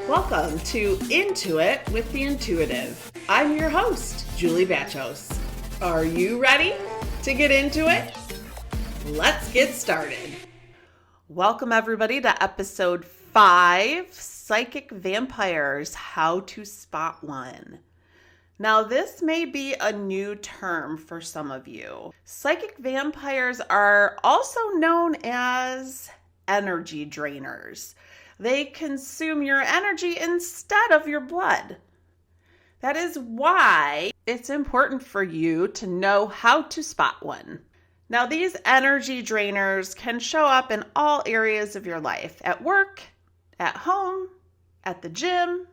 Welcome to Into It with the Intuitive. I'm your host, Julie Bachos. Are you ready to get into it? Let's get started. Welcome everybody to episode 5, Psychic Vampires, How to Spot One. Now this may be a new term for some of you. Psychic vampires are also known as energy drainers. They consume your energy instead of your blood. That is why it's important for you to know how to spot one. Now, these energy drainers can show up in all areas of your life, at work, at home, at the gym.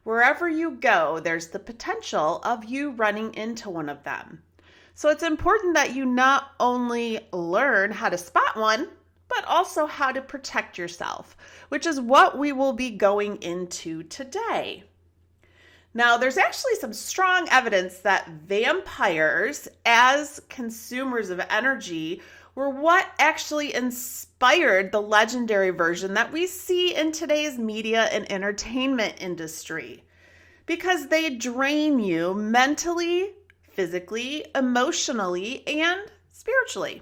Wherever you go, there's the potential of you running into one of them. So it's important that you not only learn how to spot one, but also how to protect yourself, which is what we will be going into today. Now, there's actually some strong evidence that vampires, as consumers of energy, were what actually inspired the legendary version that we see in today's media and entertainment industry, because they drain you mentally, physically, emotionally, and spiritually.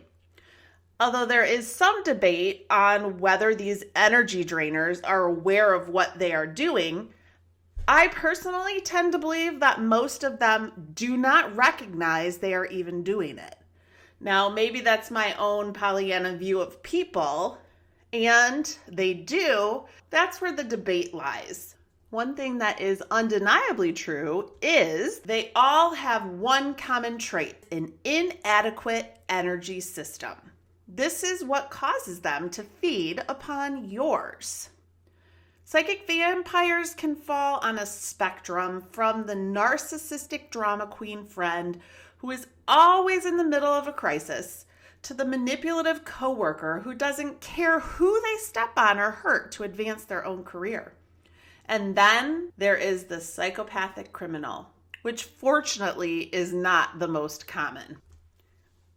Although there is some debate on whether these energy drainers are aware of what they are doing, I personally tend to believe that most of them do not recognize they are even doing it. Now, maybe that's my own Pollyanna view of people, and they do. That's where the debate lies. One thing that is undeniably true is they all have one common trait: an inadequate energy system. This is what causes them to feed upon yours. Psychic vampires can fall on a spectrum from the narcissistic drama queen friend who is always in the middle of a crisis to the manipulative coworker who doesn't care who they step on or hurt to advance their own career. And then there is the psychopathic criminal, which fortunately is not the most common.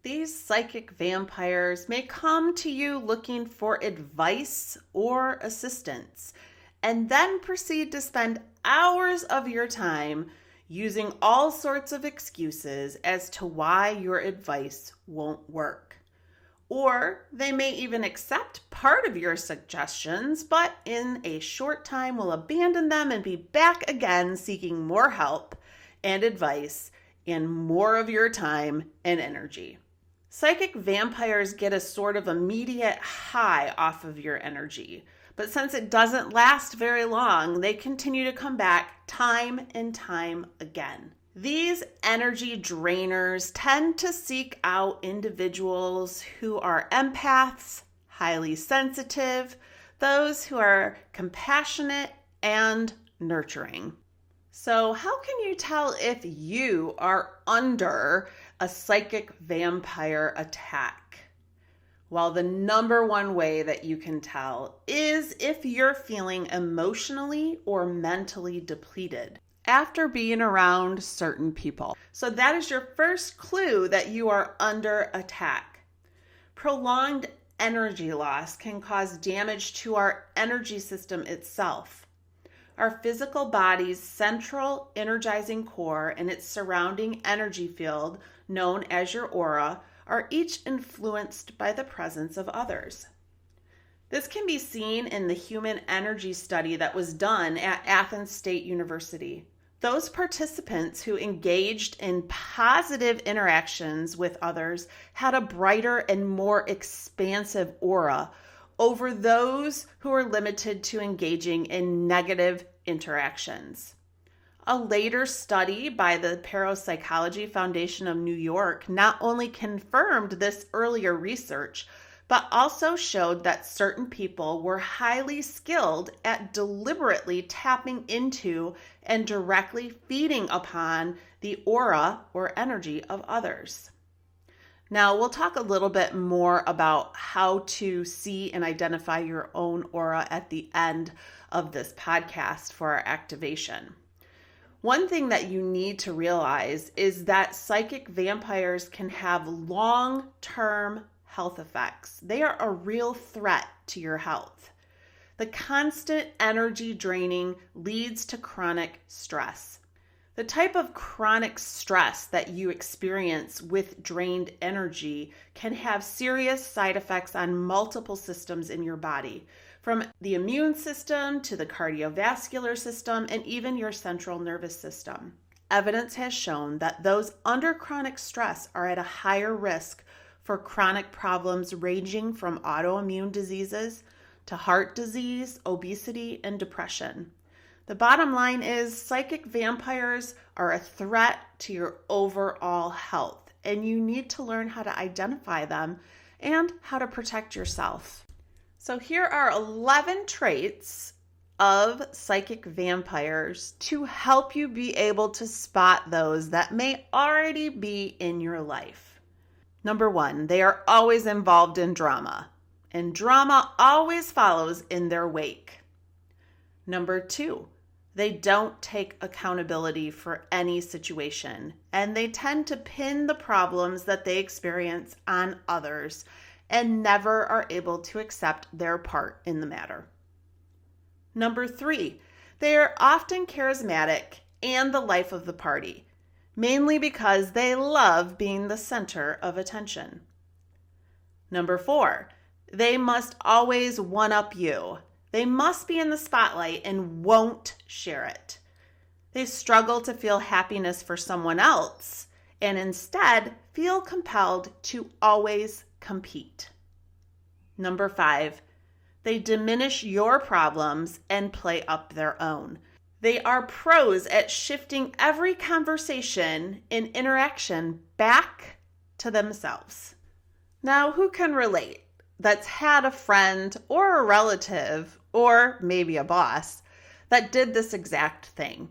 These psychic vampires may come to you looking for advice or assistance, and then proceed to spend hours of your time using all sorts of excuses as to why your advice won't work. Or they may even accept part of your suggestions, but in a short time will abandon them and be back again seeking more help and advice and more of your time and energy. Psychic vampires get a sort of immediate high off of your energy, but since it doesn't last very long, they continue to come back time and time again. These energy drainers tend to seek out individuals who are empaths, highly sensitive, those who are compassionate and nurturing. So how can you tell if you are under a psychic vampire attack? Well, the number one way that you can tell is if you're feeling emotionally or mentally depleted after being around certain people. So that is your first clue that you are under attack. Prolonged energy loss can cause damage to our energy system itself. Our physical body's central energizing core and its surrounding energy field, known as your aura, are each influenced by the presence of others. This can be seen in the human energy study that was done at Athens State University. Those participants who engaged in positive interactions with others had a brighter and more expansive aura over those who are limited to engaging in negative interactions. A later study by the Parapsychology Foundation of New York not only confirmed this earlier research, but also showed that certain people were highly skilled at deliberately tapping into and directly feeding upon the aura or energy of others. Now, we'll talk a little bit more about how to see and identify your own aura at the end of this podcast for our activation. One thing that you need to realize is that psychic vampires can have long-term health effects. They are a real threat to your health. The constant energy draining leads to chronic stress. The type of chronic stress that you experience with drained energy can have serious side effects on multiple systems in your body, from the immune system to the cardiovascular system and even your central nervous system. Evidence has shown that those under chronic stress are at a higher risk for chronic problems ranging from autoimmune diseases to heart disease, obesity, and depression. The bottom line is psychic vampires are a threat to your overall health, and you need to learn how to identify them and how to protect yourself. So here are 11 traits of psychic vampires to help you be able to spot those that may already be in your life. Number 1, they are always involved in drama, and drama always follows in their wake. Number 2, they don't take accountability for any situation, and they tend to pin the problems that they experience on others and never are able to accept their part in the matter. Number 3, they are often charismatic and the life of the party, mainly because they love being the center of attention. Number 4, they must always one-up you. They must be in the spotlight and won't share it. They struggle to feel happiness for someone else and instead feel compelled to always compete. Number 5, they diminish your problems and play up their own. They are pros at shifting every conversation and interaction back to themselves. Now, who can relate? That's had a friend or a relative or maybe a boss that did this exact thing.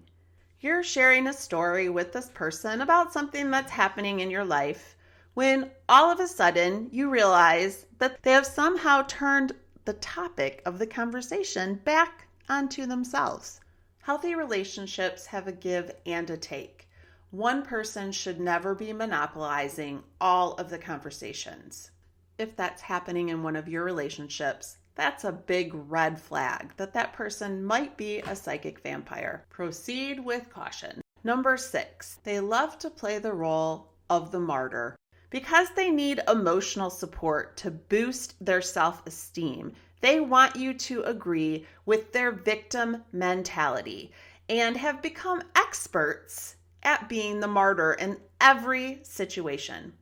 You're sharing a story with this person about something that's happening in your life when all of a sudden you realize that they have somehow turned the topic of the conversation back onto themselves. Healthy relationships have a give and a take. One person should never be monopolizing all of the conversations. If that's happening in one of your relationships, that's a big red flag that person might be a psychic vampire. Proceed with caution. Number 6, they love to play the role of the martyr. Because they need emotional support to boost their self-esteem, they want you to agree with their victim mentality and have become experts at being the martyr in every situation.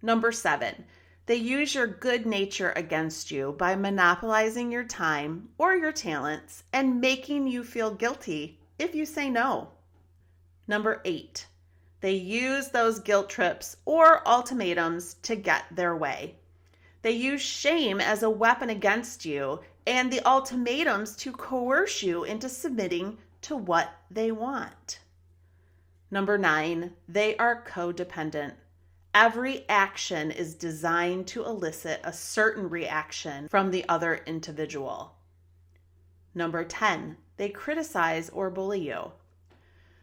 Number 7, they use your good nature against you by monopolizing your time or your talents and making you feel guilty if you say no. Number 8, they use those guilt trips or ultimatums to get their way. They use shame as a weapon against you and the ultimatums to coerce you into submitting to what they want. Number 9, they are codependent. Every action is designed to elicit a certain reaction from the other individual. Number 10, they criticize or bully you.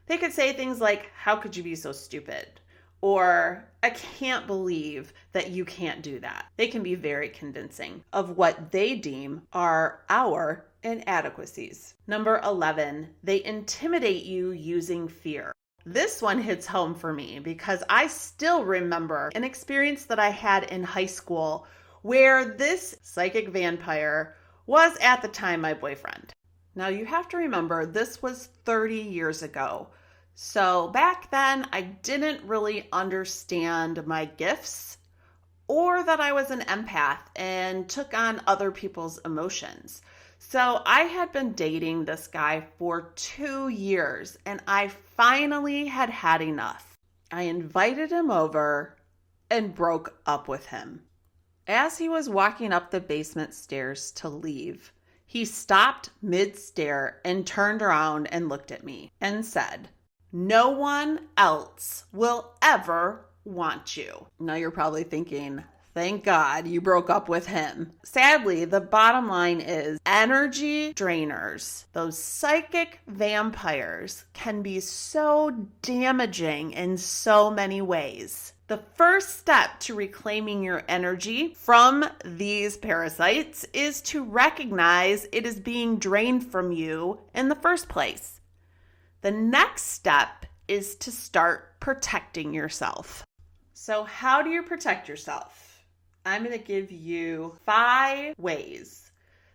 They could say things like, "How could you be so stupid?" Or, "I can't believe that you can't do that." They can be very convincing of what they deem are our inadequacies. Number 11, they intimidate you using fear. This one hits home for me because I still remember an experience that I had in high school where this psychic vampire was at the time my boyfriend. Now you have to remember this was 30 years ago. So back then I didn't really understand my gifts or that I was an empath and took on other people's emotions. So I had been dating this guy for 2 years and I finally had had enough. I invited him over and broke up with him. As he was walking up the basement stairs to leave, he stopped mid-stair and turned around and looked at me and said, "No one else will ever want you." Now you're probably thinking, Thank God you broke up with him. Sadly, the bottom line is energy drainers, those psychic vampires, can be so damaging in so many ways. The first step to reclaiming your energy from these parasites is to recognize it is being drained from you in the first place. The next step is to start protecting yourself. So how do you protect yourself? I'm going to give you 5 ways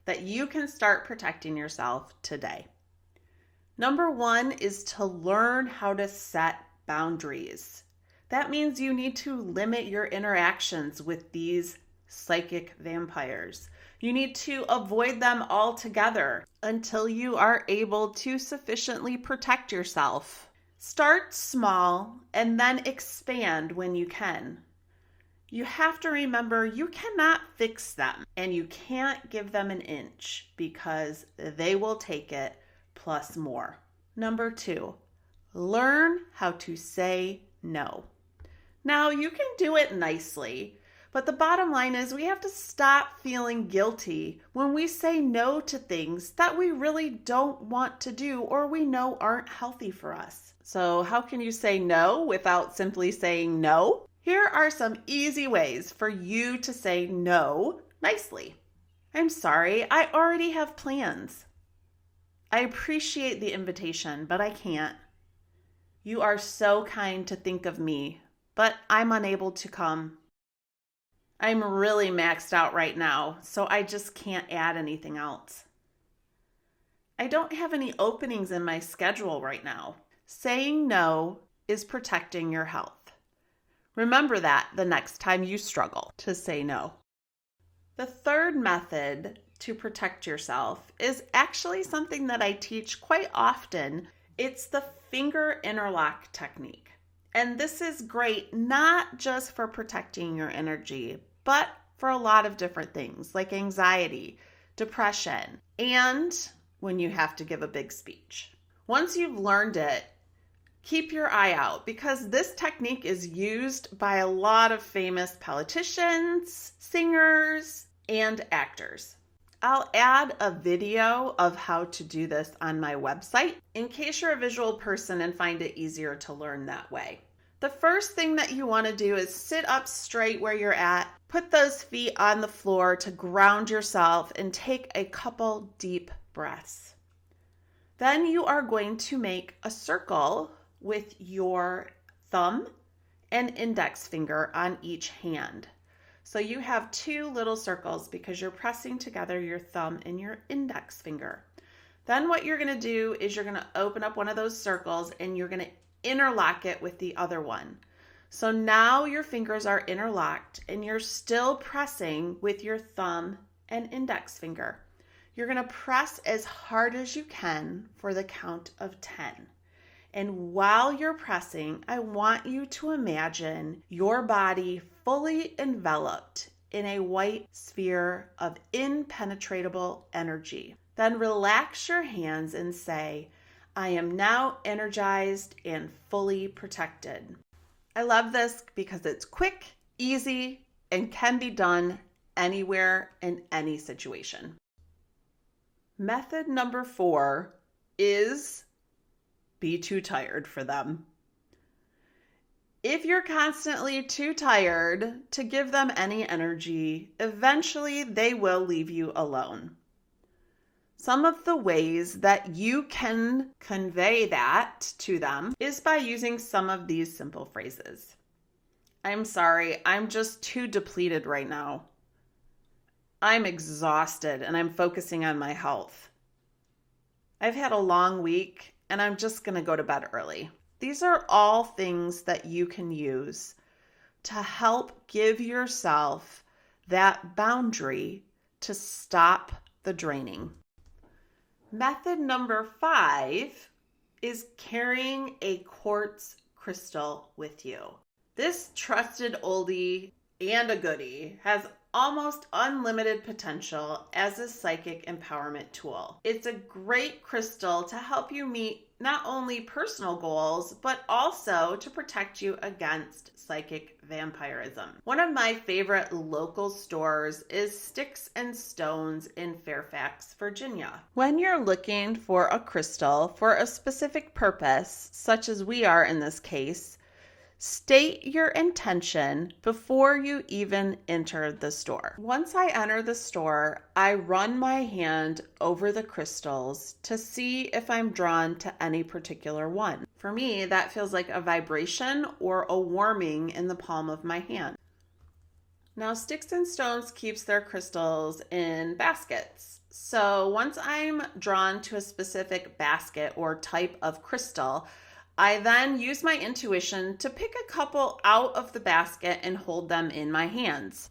that you can start protecting yourself today. Number 1 is to learn how to set boundaries. That means you need to limit your interactions with these psychic vampires. You need to avoid them altogether until you are able to sufficiently protect yourself. Start small and then expand when you can. You have to remember you cannot fix them and you can't give them an inch because they will take it plus more. Number 2, learn how to say no. Now you can do it nicely, but the bottom line is we have to stop feeling guilty when we say no to things that we really don't want to do or we know aren't healthy for us. So how can you say no without simply saying no? Here are some easy ways for you to say no nicely. I'm sorry, I already have plans. I appreciate the invitation, but I can't. You are so kind to think of me, but I'm unable to come. I'm really maxed out right now, so I just can't add anything else. I don't have any openings in my schedule right now. Saying no is protecting your health. Remember that the next time you struggle to say no. The third method to protect yourself is actually something that I teach quite often. It's the finger interlock technique. And this is great not just for protecting your energy, but for a lot of different things like anxiety, depression, and when you have to give a big speech. Once you've learned it, keep your eye out because this technique is used by a lot of famous politicians, singers, and actors. I'll add a video of how to do this on my website in case you're a visual person and find it easier to learn that way. The first thing that you want to do is sit up straight where you're at, put those feet on the floor to ground yourself and take a couple deep breaths. Then you are going to make a circle with your thumb and index finger on each hand. So you have 2 little circles because you're pressing together your thumb and your index finger. Then what you're going to do is you're going to open up one of those circles and you're going to interlock it with the other one. So now your fingers are interlocked and you're still pressing with your thumb and index finger. You're going to press as hard as you can for the count of 10. And while you're pressing, I want you to imagine your body fully enveloped in a white sphere of impenetrable energy. Then relax your hands and say, I am now energized and fully protected. I love this because it's quick, easy, and can be done anywhere in any situation. Method number 4 is be too tired for them. If you're constantly too tired to give them any energy, eventually they will leave you alone. Some of the ways that you can convey that to them is by using some of these simple phrases. I'm sorry, I'm just too depleted right now. I'm exhausted and I'm focusing on my health. I've had a long week and I'm just going to go to bed early. These are all things that you can use to help give yourself that boundary to stop the draining. Method number 5 is carrying a quartz crystal with you. This trusted oldie and a goodie has almost unlimited potential as a psychic empowerment tool. It's a great crystal to help you meet not only personal goals, but also to protect you against psychic vampirism. One of my favorite local stores is Sticks and Stones in Fairfax, Virginia. When you're looking for a crystal for a specific purpose, such as we are in this case, state your intention before you even enter the store. Once I enter the store, I run my hand over the crystals to see if I'm drawn to any particular one. For me, that feels like a vibration or a warming in the palm of my hand. Now, Sticks and Stones keeps their crystals in baskets. So once I'm drawn to a specific basket or type of crystal, I then use my intuition to pick a couple out of the basket and hold them in my hands.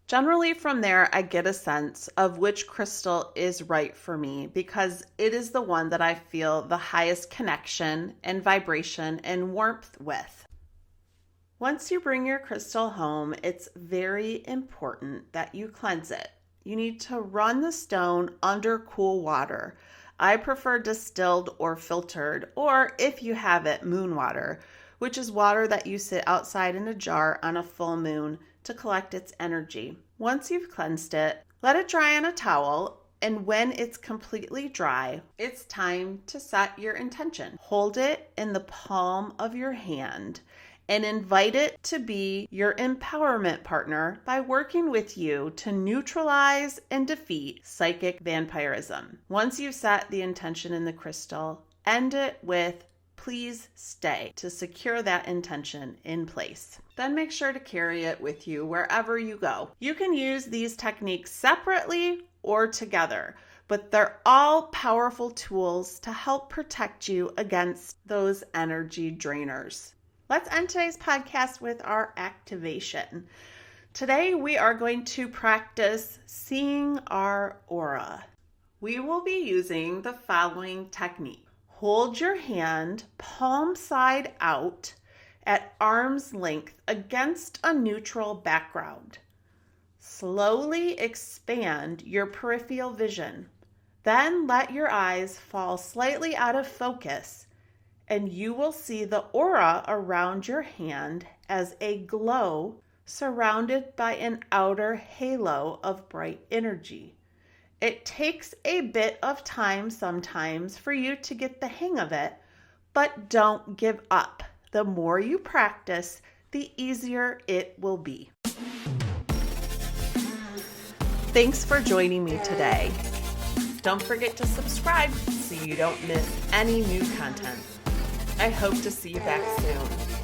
Generally from there, I get a sense of which crystal is right for me because it is the one that I feel the highest connection and vibration and warmth with. Once you bring your crystal home, it's very important that you cleanse it. You need to run the stone under cool water. I prefer distilled or filtered, or if you have it, moon water, which is water that you sit outside in a jar on a full moon to collect its energy. Once you've cleansed it, let it dry on a towel, and when it's completely dry, it's time to set your intention. Hold it in the palm of your hand and invite it to be your empowerment partner by working with you to neutralize and defeat psychic vampirism. Once you've set the intention in the crystal, end it with "please stay" to secure that intention in place. Then make sure to carry it with you wherever you go. You can use these techniques separately or together, but they're all powerful tools to help protect you against those energy drainers. Let's end today's podcast with our activation. Today we are going to practice seeing our aura. We will be using the following technique. Hold your hand palm side out at arm's length against a neutral background. Slowly expand your peripheral vision. Then let your eyes fall slightly out of focus, and you will see the aura around your hand as a glow surrounded by an outer halo of bright energy. It takes a bit of time sometimes for you to get the hang of it, but don't give up. The more you practice, the easier it will be. Thanks for joining me today. Don't forget to subscribe so you don't miss any new content. I hope to see you back soon.